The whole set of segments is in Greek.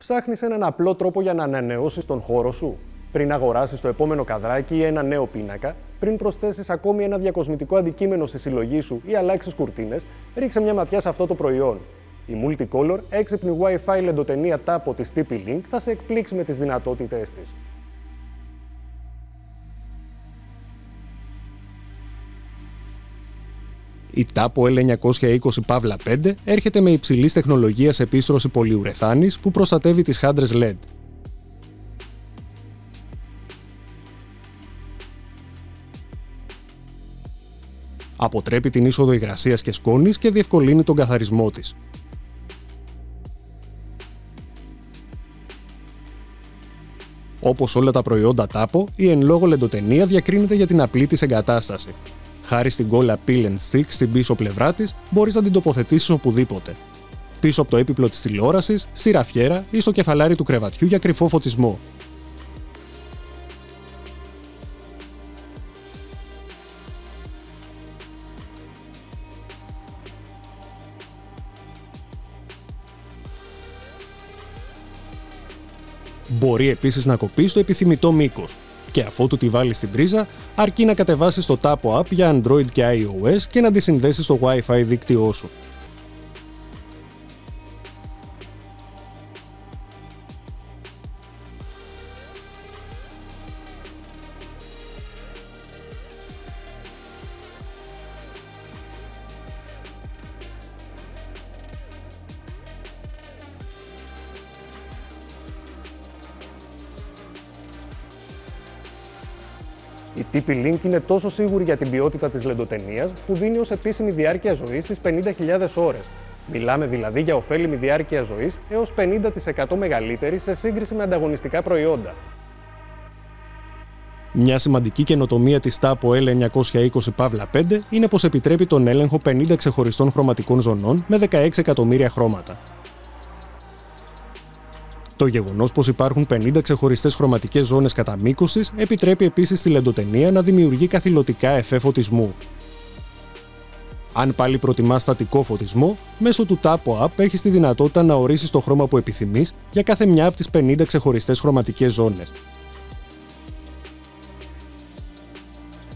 Ψάχνεις έναν απλό τρόπο για να ανανεώσεις τον χώρο σου. Πριν αγοράσεις το επόμενο καδράκι ή ένα νέο πίνακα, πριν προσθέσεις ακόμη ένα διακοσμητικό αντικείμενο στη συλλογή σου ή αλλάξεις κουρτίνες, ρίξε μια ματιά σε αυτό το προϊόν. Η Multicolor έξυπνη Wi-Fi λεντοτενία τάπο της TP-Link θα σε εκπλήξει με τις δυνατότητές της. Η Tapo L920-5 έρχεται με υψηλής τεχνολογίας επίστρωση πολυουρεθάνης που προστατεύει τις χάντρες LED. Αποτρέπει την είσοδο υγρασίας και σκόνης και διευκολύνει τον καθαρισμό της. Όπως όλα τα προϊόντα Tapo, η εν λόγω λεντοτενία διακρίνεται για την απλή της εγκατάσταση. Χάρη στην κόλλα Peel and Stick στην πίσω πλευρά της, μπορείς να την τοποθετήσεις οπουδήποτε. Πίσω από το έπιπλο της τηλεόρασης, στη ραφιέρα ή στο κεφαλάρι του κρεβατιού για κρυφό φωτισμό. Μπορεί επίσης να κοπεί στο επιθυμητό μήκος και αφότου τη βάλεις στην πρίζα, αρκεί να κατεβάσεις το Tapo App για Android και iOS και να τη συνδέσεις στο Wi-Fi δίκτυό σου. Η TP-Link είναι τόσο σίγουρη για την ποιότητα της λεντοτενίας που δίνει ως επίσημη διάρκεια ζωής στις 50.000 ώρες. Μιλάμε δηλαδή για ωφέλιμη διάρκεια ζωής έως 50% μεγαλύτερη σε σύγκριση με ανταγωνιστικά προϊόντα. Μια σημαντική καινοτομία της Tapo L920-5 είναι πως επιτρέπει τον έλεγχο 50 ξεχωριστών χρωματικών ζωνών με 16 εκατομμύρια χρώματα. Το γεγονός πως υπάρχουν 50 ξεχωριστές χρωματικές ζώνες κατά μήκος της επιτρέπει επίσης στη λεντοτενία να δημιουργεί καθηλωτικά εφέ φωτισμού. Αν πάλι προτιμάς στατικό φωτισμό, μέσω του Tapo App έχεις τη δυνατότητα να ορίσεις το χρώμα που επιθυμείς για κάθε μια από τις 50 ξεχωριστές χρωματικές ζώνες.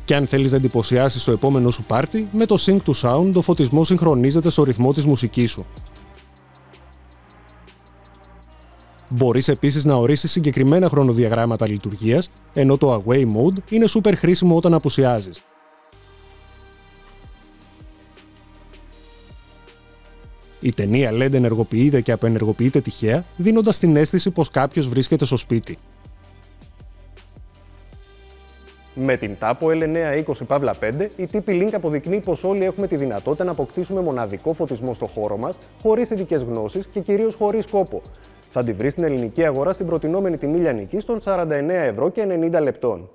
Και αν θέλεις να εντυπωσιάσεις το επόμενό σου πάρτι, με το Sync to Sound ο φωτισμός συγχρονίζεται στο ρυθμό της μουσικής σου. Μπορείς επίσης να ορίσεις συγκεκριμένα χρονοδιαγράμματα λειτουργίας, ενώ το Away Mode είναι super χρήσιμο όταν απουσιάζεις. Η ταινία LED ενεργοποιείται και αποενεργοποιείται τυχαία, δίνοντας την αίσθηση πως κάποιος βρίσκεται στο σπίτι. Με την Tapo L920-5, η TP-Link αποδεικνύει πως όλοι έχουμε τη δυνατότητα να αποκτήσουμε μοναδικό φωτισμό στο χώρο μας, χωρίς ειδικές γνώσεις και κυρίως χωρίς κόπο. Θα τη βρεις στην ελληνική αγορά στην προτινόμενη τιμή λιανικής των 49 € και 90 λεπτών.